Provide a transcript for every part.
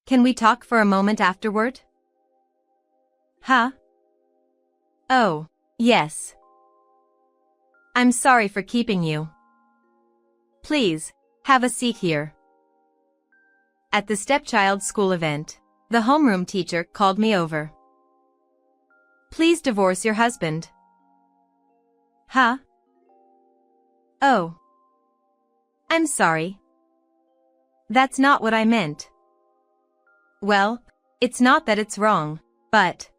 Can we talk for a moment afterward? Huh? Oh, yes. I'm sorry for keeping you. Please, have a seat here. At the stepchild school event, the homeroom teacher called me over. Please divorce your husband. Huh? Oh. I'm sorry. That's not what I meant. Well, it's not that it's wrong, but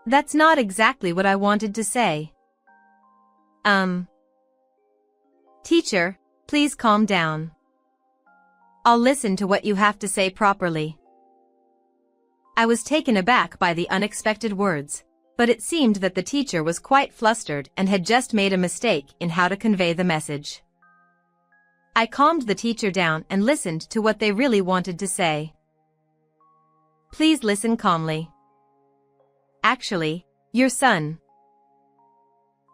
that's not exactly what I wanted to say. Teacher, please calm down. I'll listen to what you have to say properly. I was taken aback by the unexpected words, but it seemed that the teacher was quite flustered and had just made a mistake in how to convey the message. I calmed the teacher down and listened to what they really wanted to say. Please listen calmly. Actually, your son.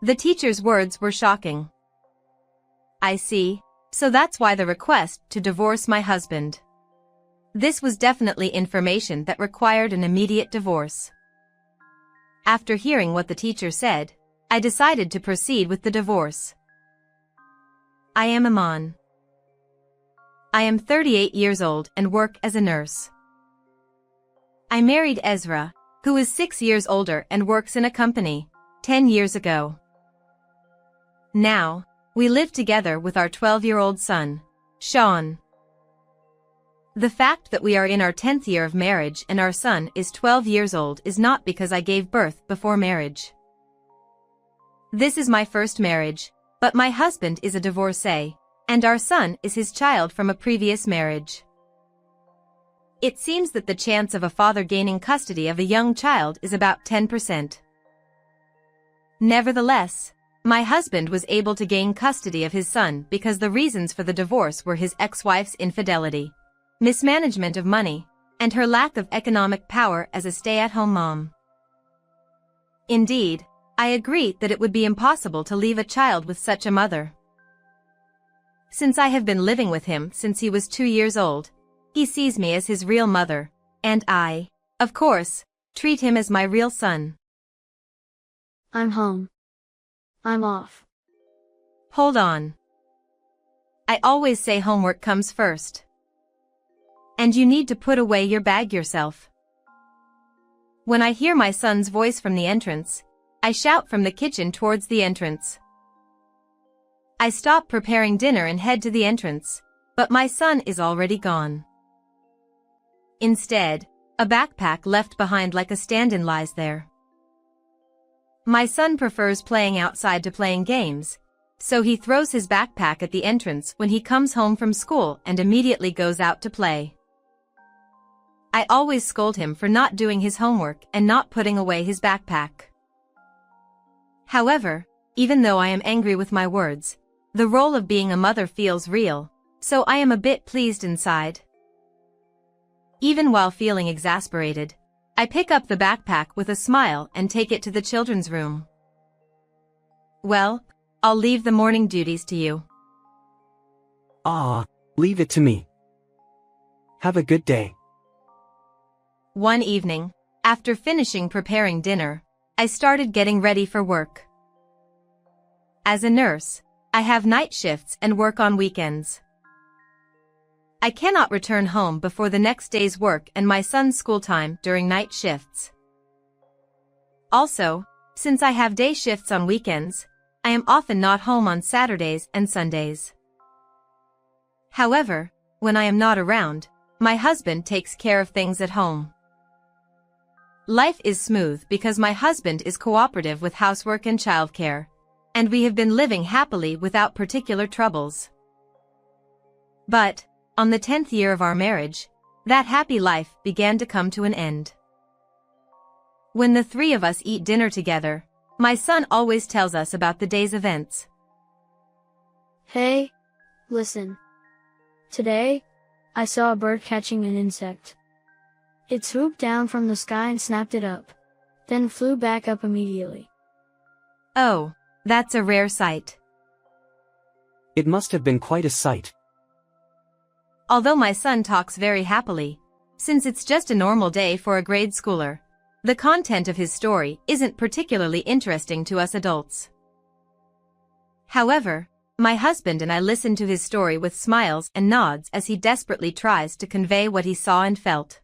The teacher's words were shocking. I see, so that's why the request to divorce my husband. This was definitely information that required an immediate divorce. After hearing what the teacher said, I decided to proceed with the divorce. I am Aman. I am 38 years old and work as a nurse. I married Ezra, who is 6 years older and works in a company, 10 years ago. Now, we live together with our 12-year-old son, Sean. The fact that we are in our 10th year of marriage and our son is 12 years old is not because I gave birth before marriage. This is my first marriage, but my husband is a divorcee, and our son is his child from a previous marriage. It seems that the chance of a father gaining custody of a young child is about 10%. Nevertheless, my husband was able to gain custody of his son because the reasons for the divorce were his ex-wife's infidelity, mismanagement of money, and her lack of economic power as a stay-at-home mom. Indeed, I agree that it would be impossible to leave a child with such a mother. Since I have been living with him since he was 2 years old, he sees me as his real mother, and I, of course, treat him as my real son. I'm home. I'm off. Hold on. I always say homework comes first. And you need to put away your bag yourself. When I hear my son's voice from the entrance, I shout from the kitchen towards the entrance. I stop preparing dinner and head to the entrance, but my son is already gone. Instead, a backpack left behind like a stand-in lies there. My son prefers playing outside to playing games, so he throws his backpack at the entrance when he comes home from school and immediately goes out to play. I always scold him for not doing his homework and not putting away his backpack. However, even though I am angry with my words, the role of being a mother feels real, so I am a bit pleased inside. Even while feeling exasperated, I pick up the backpack with a smile and take it to the children's room. Well, I'll leave the morning duties to you. Leave it to me. Have a good day. One evening, after finishing preparing dinner, I started getting ready for work. As a nurse, I have night shifts and work on weekends. I cannot return home before the next day's work and my son's school time during night shifts. Also, since I have day shifts on weekends, I am often not home on Saturdays and Sundays. However, when I am not around, my husband takes care of things at home. Life is smooth because my husband is cooperative with housework and childcare, and we have been living happily without particular troubles. But, on the 10th year of our marriage, that happy life began to come to an end. When the three of us eat dinner together, my son always tells us about the day's events. Hey, listen. Today, I saw a bird catching an insect. It swooped down from the sky and snapped it up, then flew back up immediately. Oh, that's a rare sight. It must have been quite a sight. Although my son talks very happily, Since it's just a normal day for a grade schooler, the content of his story isn't particularly interesting to us adults. However, my husband and I listen to his story with smiles and nods as he desperately tries to convey what he saw and felt.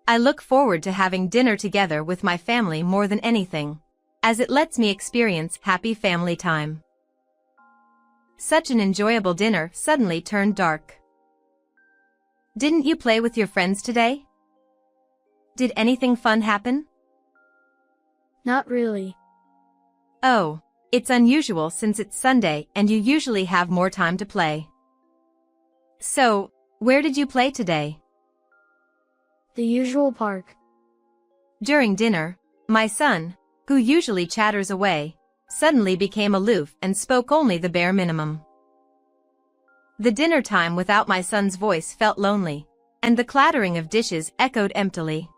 I look forward to having dinner together with my family more than anything, as it lets me experience happy family time. Such an enjoyable dinner suddenly turned dark. Didn't you play with your friends today? Did anything fun happen? Not really. Oh, it's unusual since it's Sunday and you usually have more time to play. So, where did you play today? The usual park. During dinner, my son, who usually chatters away, suddenly became aloof and spoke only the bare minimum. The dinner time without my son's voice felt lonely, and the clattering of dishes echoed emptily.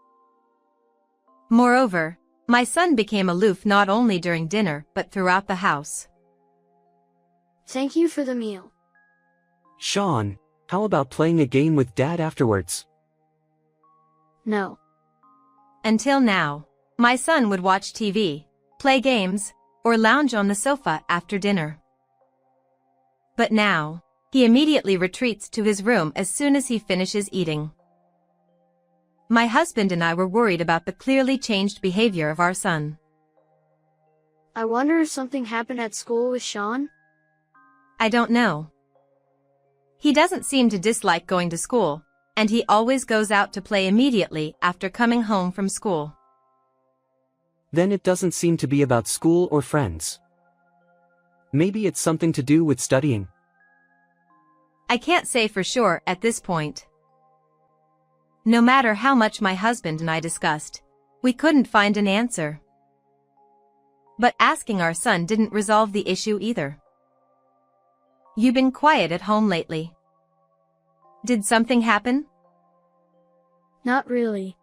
Moreover, my son became aloof not only during dinner but throughout the house. Thank you for the meal. Sean, how about playing a game with Dad afterwards? No. Until now, my son would watch TV, play games, or lounge on the sofa after dinner. But now, he immediately retreats to his room as soon as he finishes eating. My husband and I were worried about the clearly changed behavior of our son. I wonder if something happened at school with Sean? I don't know. He doesn't seem to dislike going to school, and he always goes out to play immediately after coming home from school. Then it doesn't seem to be about school or friends. Maybe it's something to do with studying. I can't say for sure at this point. No matter how much my husband and I discussed, we couldn't find an answer. But asking our son didn't resolve the issue either. You've been quiet at home lately. Did something happen? Not really.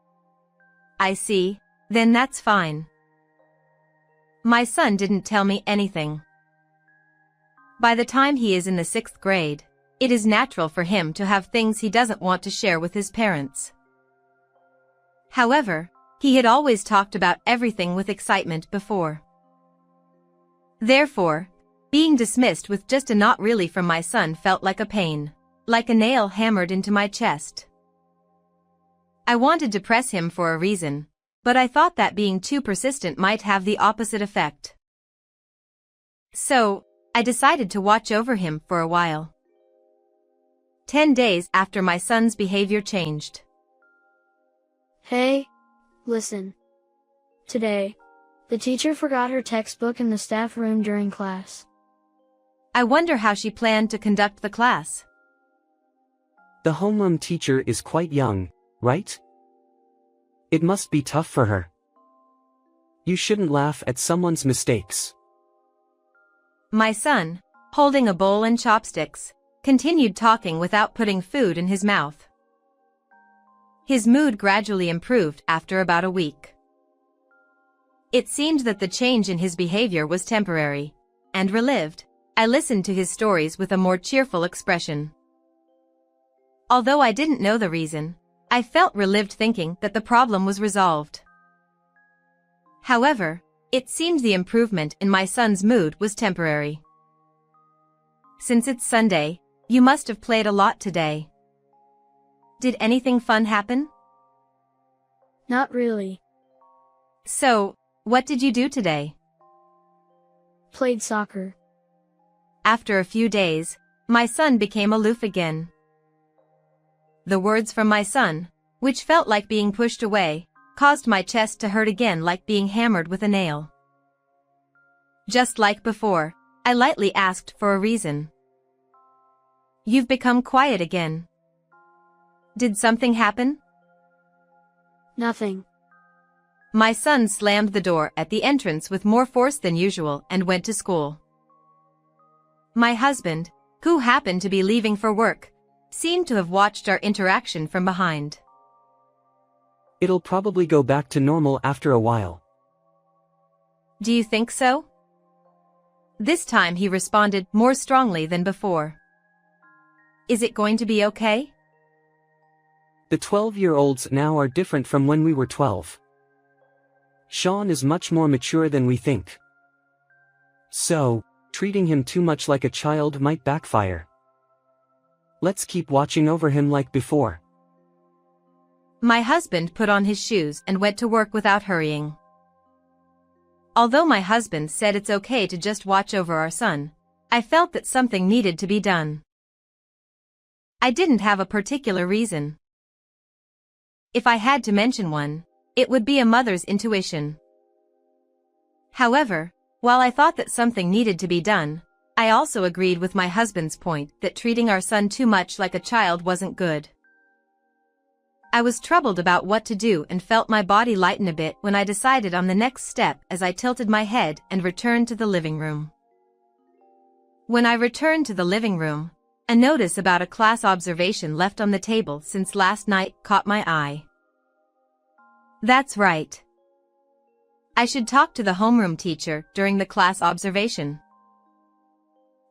I see, then that's fine. My son didn't tell me anything. By the time he is in the 6th grade, it is natural for him to have things he doesn't want to share with his parents. However, he had always talked about everything with excitement before. Therefore, being dismissed with just a "not really" from my son felt like a pain, like a nail hammered into my chest. I wanted to press him for a reason, but I thought that being too persistent might have the opposite effect. So, I decided to watch over him for a while. 10 days after my son's behavior changed. Hey, listen. Today, the teacher forgot her textbook in the staff room during class. I wonder how she planned to conduct the class. The homeroom teacher is quite young, right? It must be tough for her. You shouldn't laugh at someone's mistakes. My son, holding a bowl and chopsticks, continued talking without putting food in his mouth. His mood gradually improved after about a week. It seemed that the change in his behavior was temporary, and relieved, I listened to his stories with a more cheerful expression. Although I didn't know the reason, I felt relieved thinking that the problem was resolved. However, it seemed the improvement in my son's mood was temporary. Since it's Sunday, you must have played a lot today. Did anything fun happen? Not really. So, what did you do today? Played soccer. After a few days, my son became aloof again. The words from my son, which felt like being pushed away, caused my chest to hurt again like being hammered with a nail. Just like before, I lightly asked for a reason. You've become quiet again. Did something happen? Nothing. My son slammed the door at the entrance with more force than usual and went to school. My husband, who happened to be leaving for work, seemed to have watched our interaction from behind. It'll probably go back to normal after a while. Do you think so? This time he responded more strongly than before. Is it going to be okay? The 12-year-olds now are different from when we were 12. Sean is much more mature than we think. So, treating him too much like a child might backfire. Let's keep watching over him like before. My husband put on his shoes and went to work without hurrying. Although my husband said it's okay to just watch over our son, I felt that something needed to be done. I didn't have a particular reason. If I had to mention one, it would be a mother's intuition. However, while I thought that something needed to be done, I also agreed with my husband's point that treating our son too much like a child wasn't good. I was troubled about what to do and felt my body lighten a bit when I decided on the next step as I tilted my head and returned to the living room. When I returned to the living room, a notice about a class observation left on the table since last night caught my eye. That's right. I should talk to the homeroom teacher during the class observation.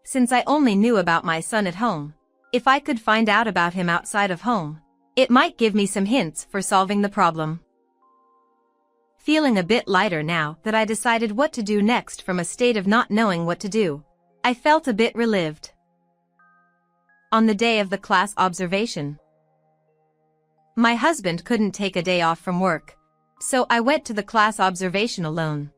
Since I only knew about my son at home, if I could find out about him outside of home, it might give me some hints for solving the problem. Feeling a bit lighter now that I decided what to do next from a state of not knowing what to do, I felt a bit relieved. On the day of the class observation, my husband couldn't take a day off from work, so I went to the class observation alone.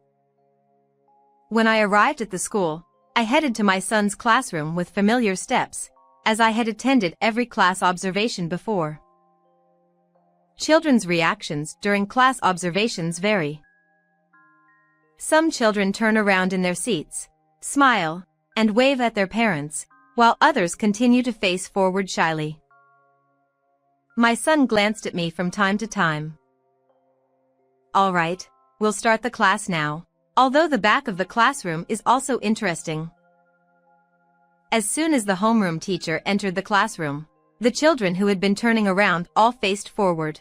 When I arrived at the school, I headed to my son's classroom with familiar steps, as I had attended every class observation before. Children's reactions during class observations vary. Some children turn around in their seats, smile, and wave at their parents, while others continue to face forward shyly. My son glanced at me from time to time. All right, we'll start the class now, although the back of the classroom is also interesting. As soon as the homeroom teacher entered the classroom, the children who had been turning around all faced forward.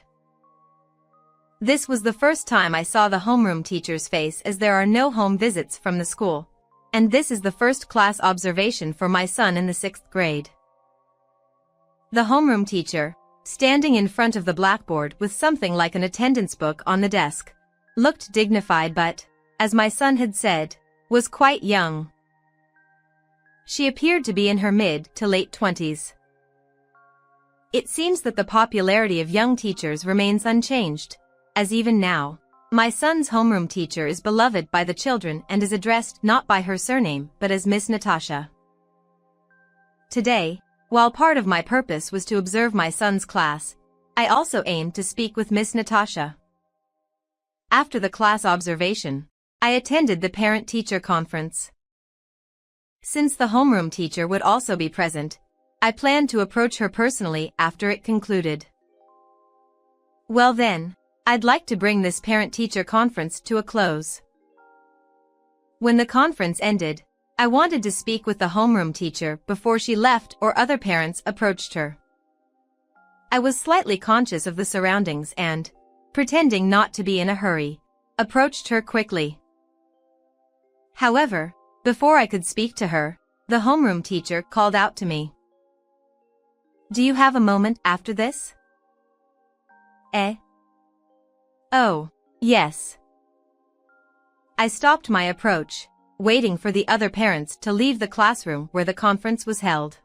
This was the first time I saw the homeroom teacher's face, as there are no home visits from the school, and this is the first class observation for my son in the 6th grade. The homeroom teacher, standing in front of the blackboard with something like an attendance book on the desk, looked dignified but, as my son had said, was quite young. She appeared to be in her mid to late 20s. It seems that the popularity of young teachers remains unchanged, as even now, my son's homeroom teacher is beloved by the children and is addressed not by her surname but as Miss Natasha. Today, while part of my purpose was to observe my son's class, I also aimed to speak with Miss Natasha. After the class observation, I attended the parent-teacher conference. Since the homeroom teacher would also be present, I planned to approach her personally after it concluded. Well then, I'd like to bring this parent-teacher conference to a close. When the conference ended, I wanted to speak with the homeroom teacher before she left or other parents approached her. I was slightly conscious of the surroundings and, pretending not to be in a hurry, approached her quickly. However, before I could speak to her, the homeroom teacher called out to me. "Do you have a moment after this?" "Eh? Oh, yes." I stopped my approach, waiting for the other parents to leave the classroom where the conference was held.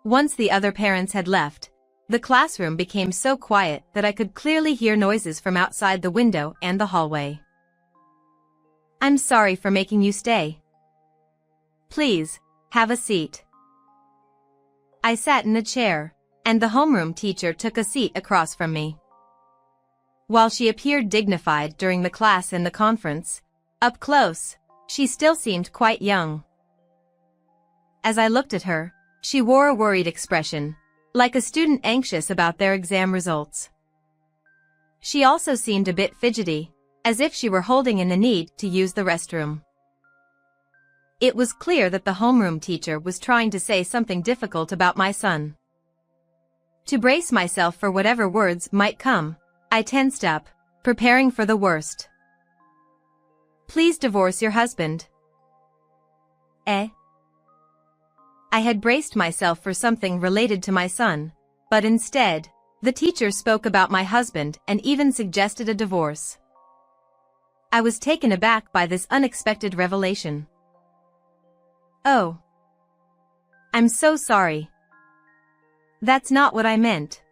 Once the other parents had left, the classroom became so quiet that I could clearly hear noises from outside the window and the hallway. "I'm sorry for making you stay. Please, have a seat." I sat in a chair, and the homeroom teacher took a seat across from me. While she appeared dignified during the class and the conference, up close, she still seemed quite young. As I looked at her, she wore a worried expression, like a student anxious about their exam results. She also seemed a bit fidgety, as if she were holding in the need to use the restroom. It was clear that the homeroom teacher was trying to say something difficult about my son. To brace myself for whatever words might come, I tensed up, preparing for the worst. "Please divorce your husband." "Eh?" I had braced myself for something related to my son, but instead, The teacher spoke about my husband and even suggested a divorce. I was taken aback by this unexpected revelation. Oh. I'm so sorry. That's not what I meant.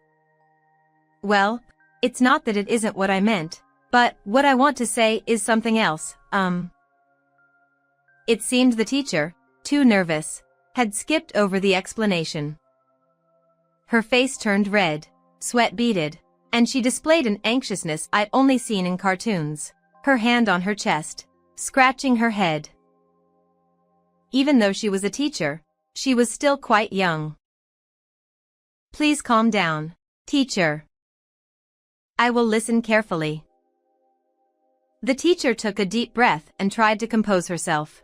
Well, it's not that it isn't what I meant, but what I want to say is something else. It seemed the teacher, too nervous, had skipped over the explanation. Her face turned red, sweat beaded, and she displayed an anxiousness I'd only seen in cartoons, her hand on her chest, scratching her head. Even though she was a teacher, she was still quite young. Please calm down, teacher. I will listen carefully. The teacher took a deep breath and tried to compose herself.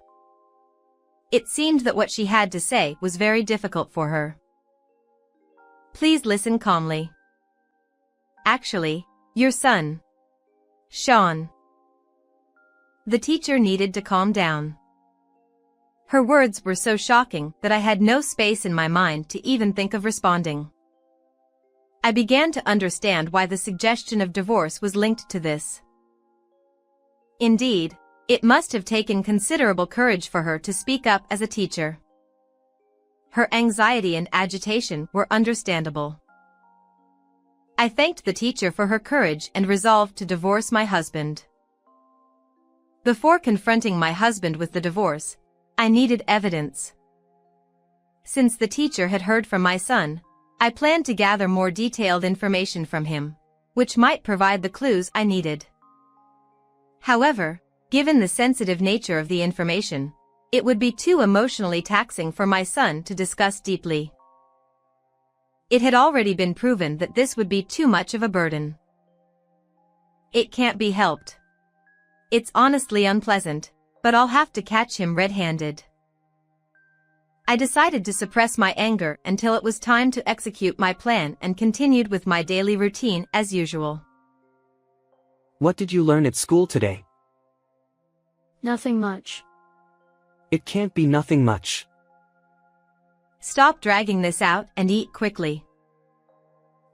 It seemed that what she had to say was very difficult for her. Please listen calmly. Actually, your son, Sean. The teacher needed to calm down. Her words were so shocking that I had no space in my mind to even think of responding. I began to understand why the suggestion of divorce was linked to this. Indeed, it must have taken considerable courage for her to speak up as a teacher. Her anxiety and agitation were understandable. I thanked the teacher for her courage and resolved to divorce my husband. Before confronting my husband with the divorce, I needed evidence. Since the teacher had heard from my son, I planned to gather more detailed information from him, which might provide the clues I needed. However, given the sensitive nature of the information, it would be too emotionally taxing for my son to discuss deeply. It had already been proven that this would be too much of a burden. It can't be helped. It's honestly unpleasant, but I'll have to catch him red-handed. I decided to suppress my anger until it was time to execute my plan and continued with my daily routine as usual. What did you learn at school today? Nothing much. It can't be nothing much. Stop dragging this out and eat quickly.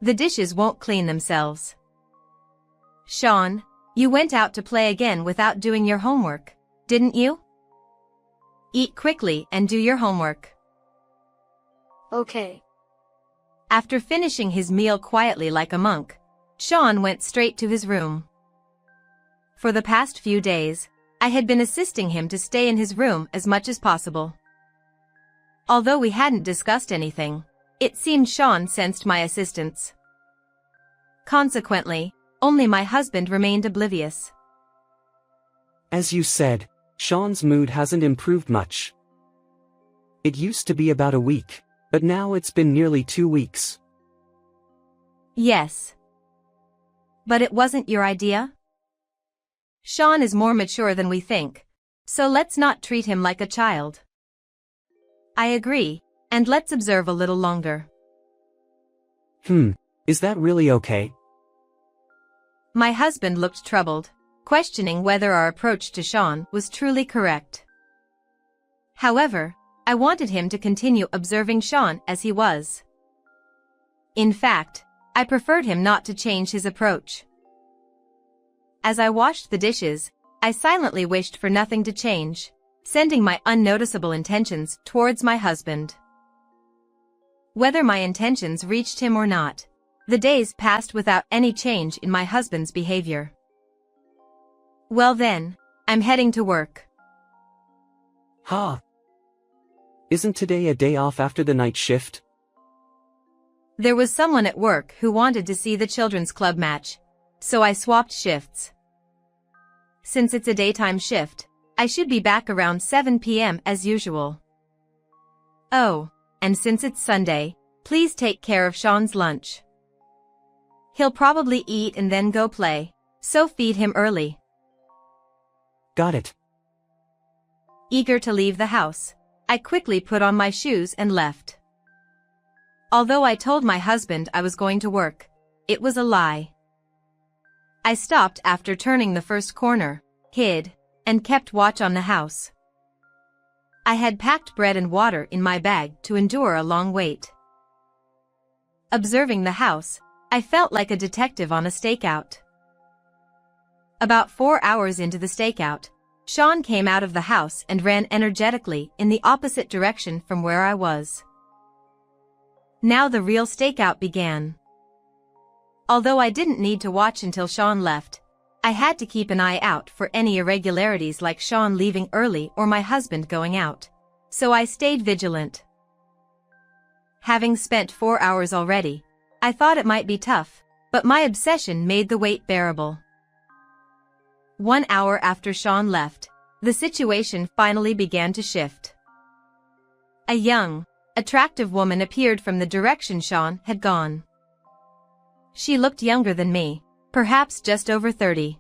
The dishes won't clean themselves. Sean, you went out to play again without doing your homework, didn't you? Eat quickly and do your homework. Okay. After finishing his meal quietly like a monk, Sean went straight to his room. For the past few days, I had been assisting him to stay in his room as much as possible. Although we hadn't discussed anything, it seemed Sean sensed my assistance. Consequently, only my husband remained oblivious. As you said, Sean's mood hasn't improved much. It used to be about a week, but now it's been nearly 2 weeks. Yes. But it wasn't your idea? Sean is more mature than we think, so let's not treat him like a child. I agree, and let's observe a little longer. Is that really okay? My husband looked troubled, questioning whether our approach to Sean was truly correct. However, I wanted him to continue observing Sean as he was. In fact, I preferred him not to change his approach. As I washed the dishes, I silently wished for nothing to change, sending my unnoticeable intentions towards my husband. Whether my intentions reached him or not, the days passed without any change in my husband's behavior. Well then, I'm heading to work. Isn't today a day off after the night shift? There was someone at work who wanted to see the children's club match, so I swapped shifts. Since it's a daytime shift, I should be back around 7 p.m. as usual. Oh, and since it's Sunday, please take care of Sean's lunch. He'll probably eat and then go play, so feed him early. Got it. Eager to leave the house, I quickly put on my shoes and left. Although I told my husband I was going to work, it was a lie. I stopped after turning the first corner, hid, and kept watch on the house. I had packed bread and water in my bag to endure a long wait. Observing the house, I felt like a detective on a stakeout. About 4 hours into the stakeout, Sean came out of the house and ran energetically in the opposite direction from where I was. Now the real stakeout began. Although I didn't need to watch until Sean left, I had to keep an eye out for any irregularities like Sean leaving early or my husband going out. So I stayed vigilant. Having spent 4 hours already, I thought it might be tough, but my obsession made the wait bearable. 1 hour after Sean left, the situation finally began to shift. A young, attractive woman appeared from the direction Sean had gone. She looked younger than me, perhaps just over 30.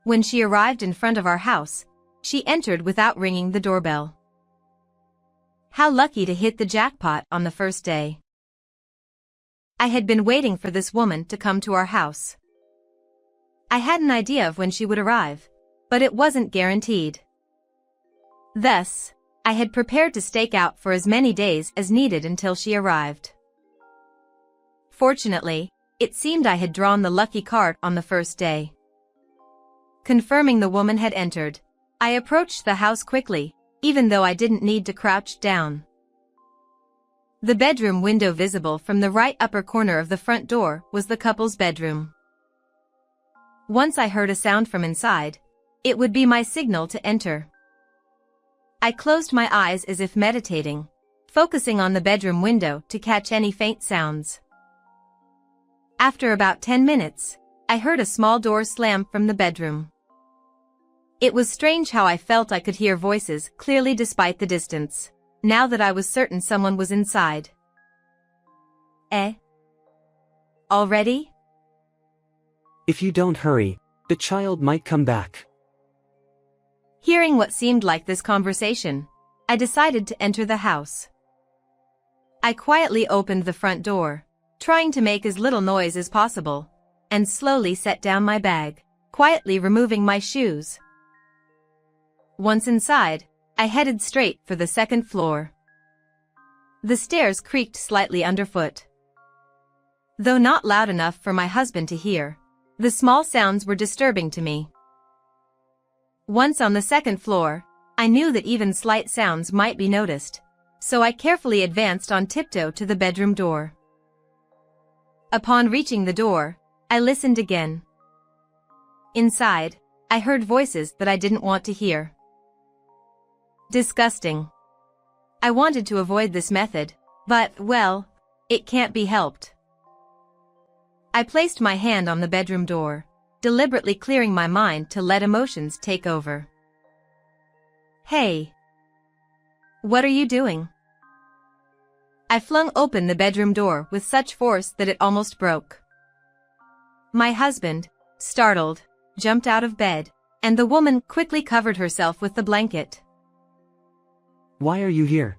When she arrived in front of our house, she entered without ringing the doorbell. How lucky to hit the jackpot on the first day. I had been waiting for this woman to come to our house. I had an idea of when she would arrive, but it wasn't guaranteed. Thus, I had prepared to stake out for as many days as needed until she arrived. Fortunately, it seemed I had drawn the lucky card on the first day. Confirming the woman had entered, I approached the house quickly, even though I didn't need to crouch down. The bedroom window visible from the right upper corner of the front door was the couple's bedroom. Once I heard a sound from inside, it would be my signal to enter. I closed my eyes as if meditating, focusing on the bedroom window to catch any faint sounds. After about 10 minutes, I heard a small door slam from the bedroom. It was strange how I felt I could hear voices clearly despite the distance, now that I was certain someone was inside. Already? If you don't hurry, the child might come back. Hearing what seemed like this conversation, I decided to enter the house. I quietly opened the front door, trying to make as little noise as possible, and slowly set down my bag, quietly removing my shoes. Once inside, I headed straight for the second floor. The stairs creaked slightly underfoot. Though not loud enough for my husband to hear, the small sounds were disturbing to me. Once on the second floor, I knew that even slight sounds might be noticed, so I carefully advanced on tiptoe to the bedroom door. Upon reaching the door, I listened again. Inside, I heard voices that I didn't want to hear. Disgusting. I wanted to avoid this method, but, well, it can't be helped. I placed my hand on the bedroom door, deliberately clearing my mind to let emotions take over. Hey! What are you doing? I flung open the bedroom door with such force that it almost broke. My husband, startled, jumped out of bed, and the woman quickly covered herself with the blanket. Why are you here?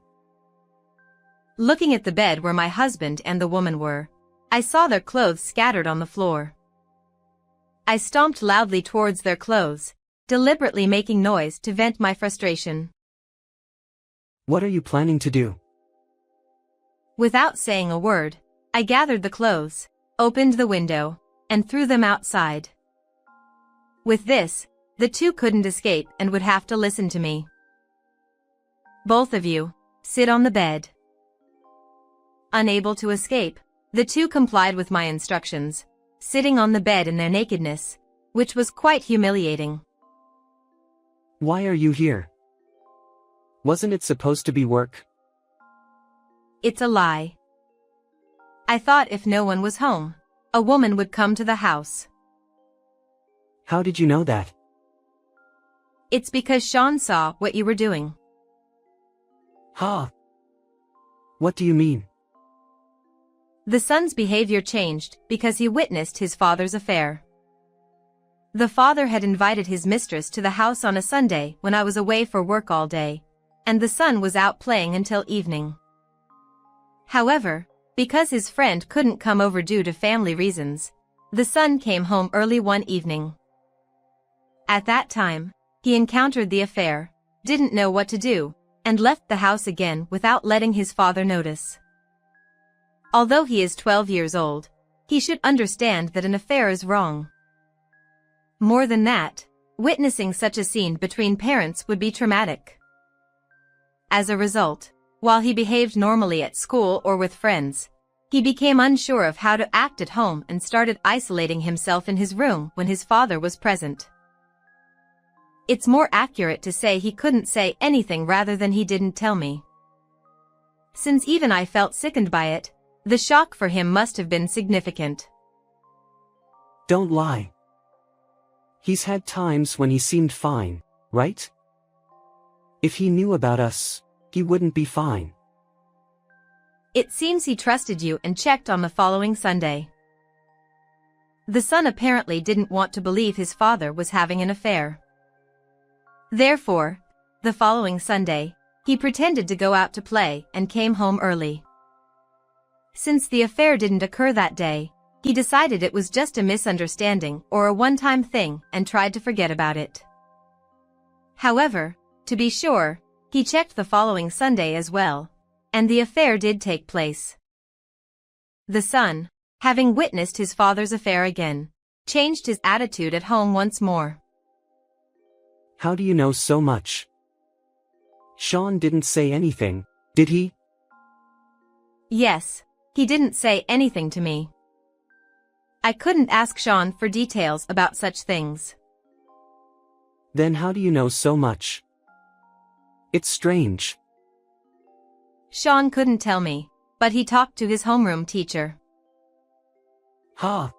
Looking at the bed where my husband and the woman were, I saw their clothes scattered on the floor. I stomped loudly towards their clothes, deliberately making noise to vent my frustration. What are you planning to do? Without saying a word, I gathered the clothes, opened the window, and threw them outside. With this, the two couldn't escape and would have to listen to me. Both of you, sit on the bed. Unable to escape, the two complied with my instructions, sitting on the bed in their nakedness, which was quite humiliating. Why are you here? Wasn't it supposed to be work? It's a lie. I thought if no one was home, a woman would come to the house. How did you know that? It's because Sean saw what you were doing. Huh? What do you mean? The son's behavior changed because he witnessed his father's affair. The father had invited his mistress to the house on a Sunday when I was away for work all day, and the son was out playing until evening. However, because his friend couldn't come over due to family reasons, the son came home early one evening. At that time, he encountered the affair, didn't know what to do, and left the house again without letting his father notice. Although he is 12 years old, he should understand that an affair is wrong. More than that, witnessing such a scene between parents would be traumatic. As a result, while he behaved normally at school or with friends, he became unsure of how to act at home and started isolating himself in his room when his father was present. It's more accurate to say he couldn't say anything rather than he didn't tell me. Since even I felt sickened by it, the shock for him must have been significant. Don't lie. He's had times when he seemed fine, right? If he knew about us, he wouldn't be fine. It seems he trusted you and checked on the following Sunday. The son apparently didn't want to believe his father was having an affair. Therefore, the following Sunday, he pretended to go out to play and came home early. Since the affair didn't occur that day, he decided it was just a misunderstanding or a one-time thing and tried to forget about it. However, to be sure, he checked the following Sunday as well, and the affair did take place. The son, having witnessed his father's affair again, changed his attitude at home once more. How do you know so much? Sean didn't say anything, did he? Yes, he didn't say anything to me. I couldn't ask Sean for details about such things. Then how do you know so much? It's strange. Sean couldn't tell me, but he talked to his homeroom teacher. Ha!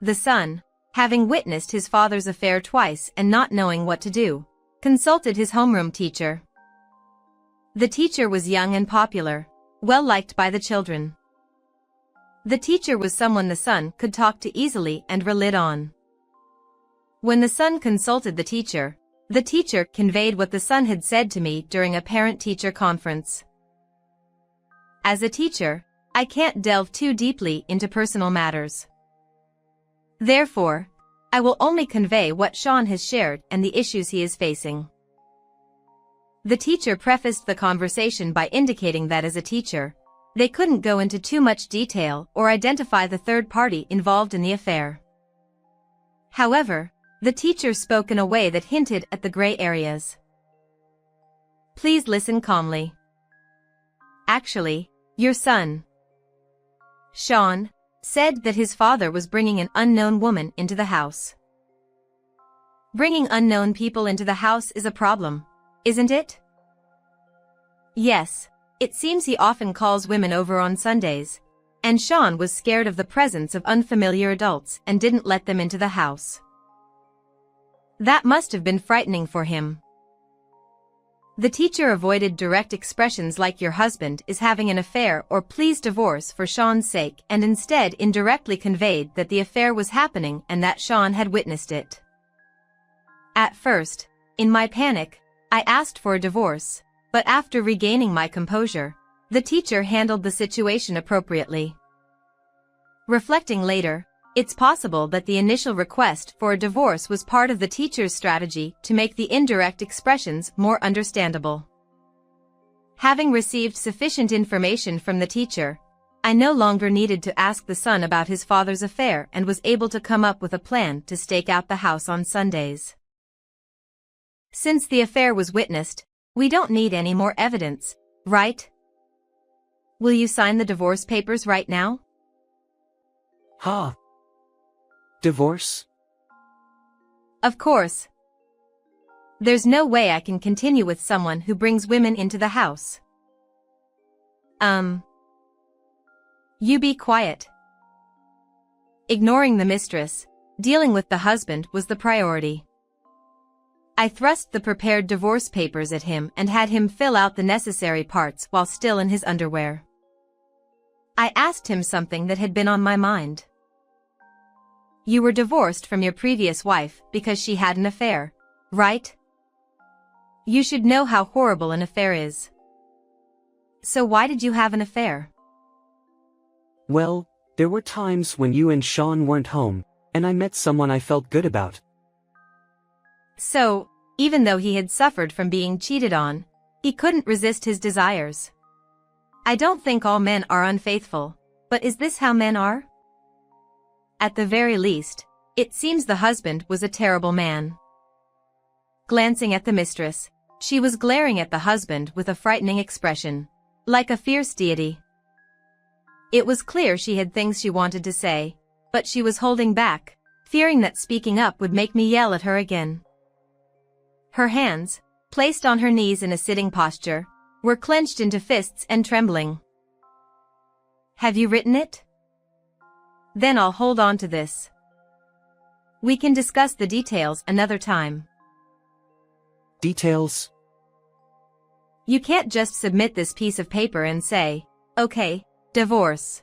The son, having witnessed his father's affair twice and not knowing what to do, consulted his homeroom teacher. The teacher was young and popular, well liked by the children. The teacher was someone the son could talk to easily and rely on. When the son consulted the teacher conveyed what the son had said to me during a parent-teacher conference. As a teacher, I can't delve too deeply into personal matters. Therefore, I will only convey what Sean has shared and the issues he is facing. The teacher prefaced the conversation by indicating that as a teacher, they couldn't go into too much detail or identify the third party involved in the affair. However, the teacher spoke in a way that hinted at the gray areas. Please listen calmly. Actually, your son, Sean, said that his father was bringing an unknown woman into the house. Bringing unknown people into the house is a problem, isn't it? Yes, it seems he often calls women over on Sundays, and Sean was scared of the presence of unfamiliar adults and didn't let them into the house. That must have been frightening for him. The teacher avoided direct expressions like your husband is having an affair or please divorce for Sean's sake and instead indirectly conveyed that the affair was happening and that Sean had witnessed it. At first, in my panic, I asked for a divorce, but after regaining my composure, the teacher handled the situation appropriately. Reflecting later, it's possible that the initial request for a divorce was part of the teacher's strategy to make the indirect expressions more understandable. Having received sufficient information from the teacher, I no longer needed to ask the son about his father's affair and was able to come up with a plan to stake out the house on Sundays. Since the affair was witnessed, we don't need any more evidence, right? Will you sign the divorce papers right now? Ha! Divorce? Of course. There's no way I can continue with someone who brings women into the house. You be quiet. Ignoring the mistress, dealing with the husband was the priority. I thrust the prepared divorce papers at him and had him fill out the necessary parts while still in his underwear. I asked him something that had been on my mind. You were divorced from your previous wife because she had an affair, right? You should know how horrible an affair is. So why did you have an affair? Well, there were times when you and Sean weren't home, and I met someone I felt good about. So, even though he had suffered from being cheated on, he couldn't resist his desires. I don't think all men are unfaithful, But is this how men are? At the very least, it seems the husband was a terrible man. Glancing at the mistress, she was glaring at the husband with a frightening expression, like a fierce deity. It was clear she had things she wanted to say, but she was holding back, fearing that speaking up would make me yell at her again. Her hands, placed on her knees in a sitting posture, were clenched into fists and trembling. Have you written it? Then I'll hold on to this. We can discuss the details another time. Details? You can't just submit this piece of paper and say, okay, divorce.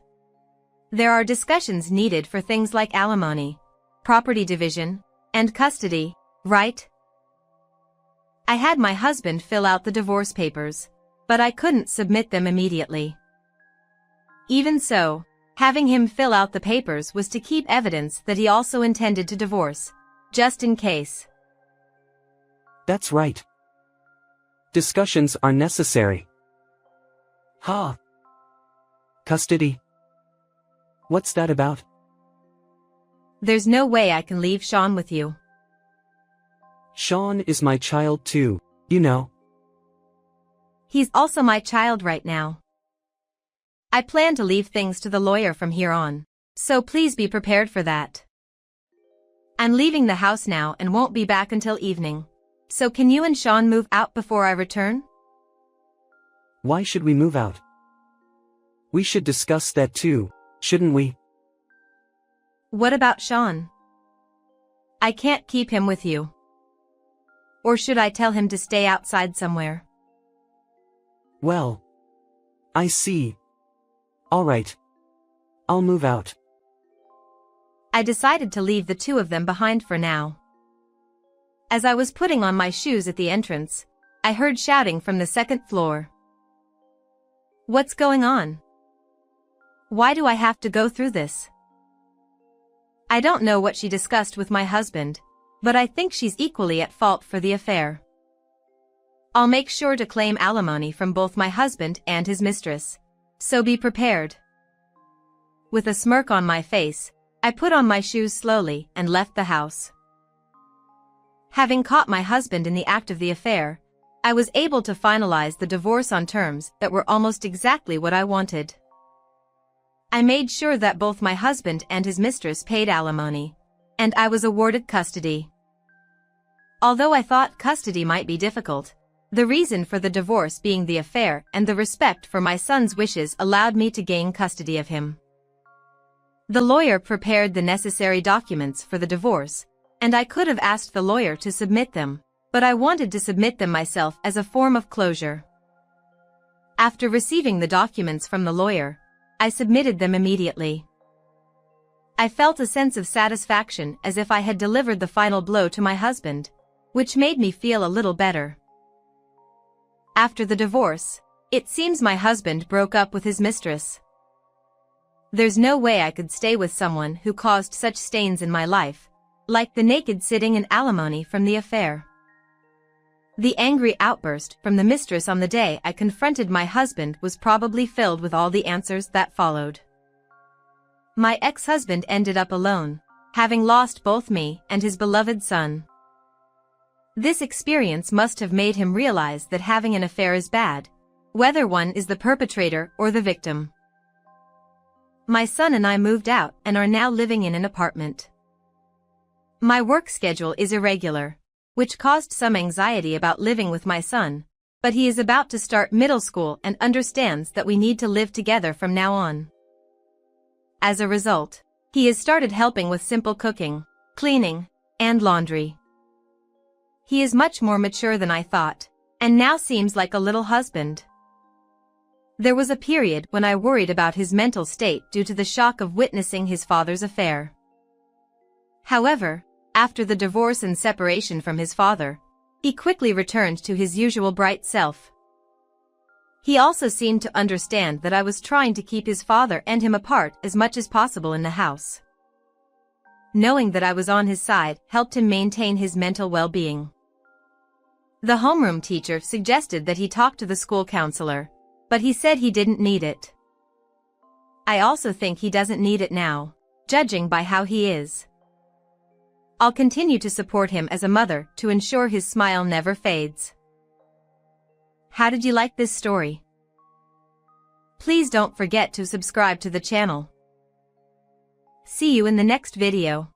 There are discussions needed for things like alimony, property division, and custody, right? I had my husband fill out the divorce papers, but I couldn't submit them immediately. Even so, having him fill out the papers was to keep evidence that he also intended to divorce, just in case. That's right. Discussions are necessary. Ha! Custody? What's that about? There's no way I can leave Sean with you. Sean is my child too, you know. He's also my child right now. I plan to leave things to the lawyer from here on, so please be prepared for that. I'm leaving the house now and won't be back until evening. So can you and Sean move out before I return? Why should we move out? We should discuss that too, shouldn't we? What about Sean? I can't keep him with you. Or should I tell him to stay outside somewhere? Well, I see. All right. I'll move out. I decided to leave the two of them behind for now. As I was putting on my shoes at the entrance, I heard shouting from the second floor. What's going on? Why do I have to go through this? I don't know what she discussed with my husband, but I think she's equally at fault for the affair. I'll make sure to claim alimony from both my husband and his mistress, so be prepared. With a smirk on my face, I put on my shoes slowly and left the house. Having caught my husband in the act of the affair, I was able to finalize the divorce on terms that were almost exactly what I wanted. I made sure that both my husband and his mistress paid alimony, and I was awarded custody. Although I thought custody might be difficult, the reason for the divorce being the affair and the respect for my son's wishes allowed me to gain custody of him. The lawyer prepared the necessary documents for the divorce, and I could have asked the lawyer to submit them, but I wanted to submit them myself as a form of closure. After receiving the documents from the lawyer, I submitted them immediately. I felt a sense of satisfaction as if I had delivered the final blow to my husband, which made me feel a little better. After the divorce, it seems my husband broke up with his mistress. There's no way I could stay with someone who caused such stains in my life, like the naked sitting in alimony from the affair. The angry outburst from the mistress on the day I confronted my husband was probably filled with all the answers that followed. My ex-husband ended up alone, having lost both me and his beloved son. This experience must have made him realize that having an affair is bad, whether one is the perpetrator or the victim. My son and I moved out and are now living in an apartment. My work schedule is irregular, which caused some anxiety about living with my son, but he is about to start middle school and understands that we need to live together from now on. As a result, he has started helping with simple cooking, cleaning, and laundry. He is much more mature than I thought, and now seems like a little husband. There was a period when I worried about his mental state due to the shock of witnessing his father's affair. However, after the divorce and separation from his father, he quickly returned to his usual bright self. He also seemed to understand that I was trying to keep his father and him apart as much as possible in the house. Knowing that I was on his side helped him maintain his mental well-being. The homeroom teacher suggested that he talk to the school counselor, but he said he didn't need it. I also think he doesn't need it now, judging by how he is. I'll continue to support him as a mother to ensure his smile never fades. How did you like this story? Please don't forget to subscribe to the channel. See you in the next video.